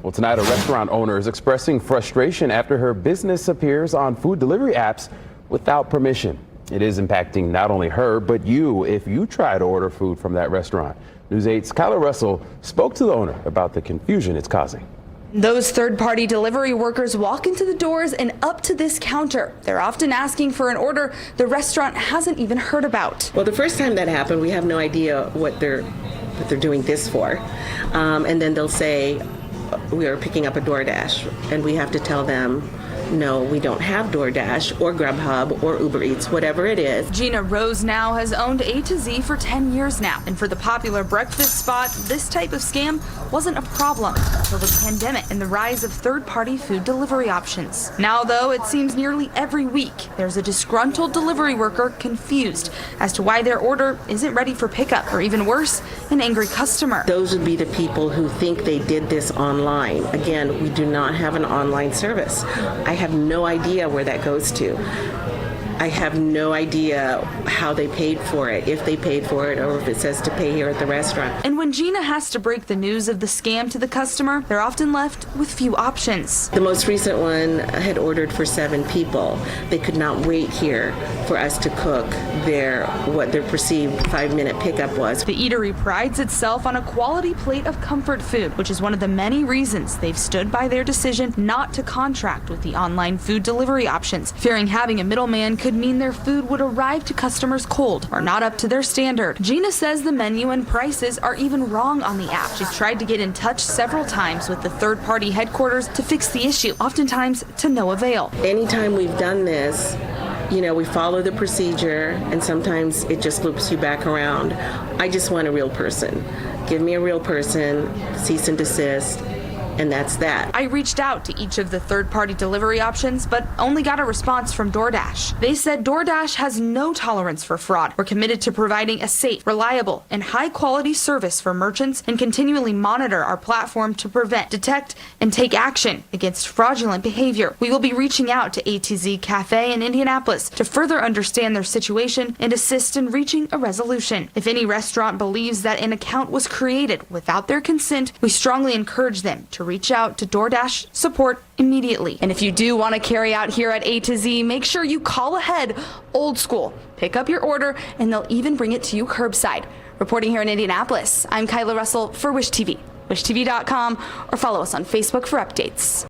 Well, tonight, a restaurant owner is expressing frustration after her business appears on food delivery apps without permission. It is impacting not only her, but you if you try to order food from that restaurant. News 8's Kyla Russell spoke to the owner about the confusion it's causing. Those third-party delivery workers walk into the doors and up to this counter. They're often asking for an order the restaurant hasn't even heard about. Well, the first time that happened, we have no idea what they're doing this for. And then they'll say, we are picking up a DoorDash, and we have to tell them, no, we don't have DoorDash or Grubhub or Uber Eats, whatever it is. Gina Rose now has owned A to Z for 10 years now. And for the popular breakfast spot, this type of scam wasn't a problem until the pandemic and the rise of third-party food delivery options. Now, though, it seems nearly every week there's a disgruntled delivery worker confused as to why their order isn't ready for pickup, or even worse, an angry customer. Those would be the people who think they did this online. Again, we do not have an online service. I have no idea where that goes to. I have no idea how they paid for it, if they paid for it, or if it says to pay here at the restaurant. And when Gina has to break the news of the scam to the customer, they're often left with few options. The most recent one had ordered for 7 people. They could not wait here for us to cook what their perceived 5-minute pickup was. The eatery prides itself on a quality plate of comfort food, which is one of the many reasons they've stood by their decision not to contract with the online food delivery options, fearing having a middleman could mean their food would arrive to customers cold or not up to their standard. Gina says the menu and prices are even wrong on the app. She's tried to get in touch several times with the third-party headquarters to fix the issue, oftentimes to no avail. Anytime we've done this, we follow the procedure, and sometimes it just loops you back around. I just want a real person. Give me a real person, cease and desist, and that's that. I reached out to each of the third-party delivery options, but only got a response from DoorDash. They said DoorDash has no tolerance for fraud. We're committed to providing a safe, reliable, and high-quality service for merchants and continually monitor our platform to prevent, detect, and take action against fraudulent behavior. We will be reaching out to A to Z Cafe in Indianapolis to further understand their situation and assist in reaching a resolution. If any restaurant believes that an account was created without their consent, we strongly encourage them to reach out to DoorDash support immediately. And if you do want to carry out here at A to Z, make sure you call ahead, old school. Pick up your order, and they'll even bring it to you curbside. Reporting here in Indianapolis, I'm Kyla Russell for Wish TV. WishTV.com, or follow us on Facebook for updates.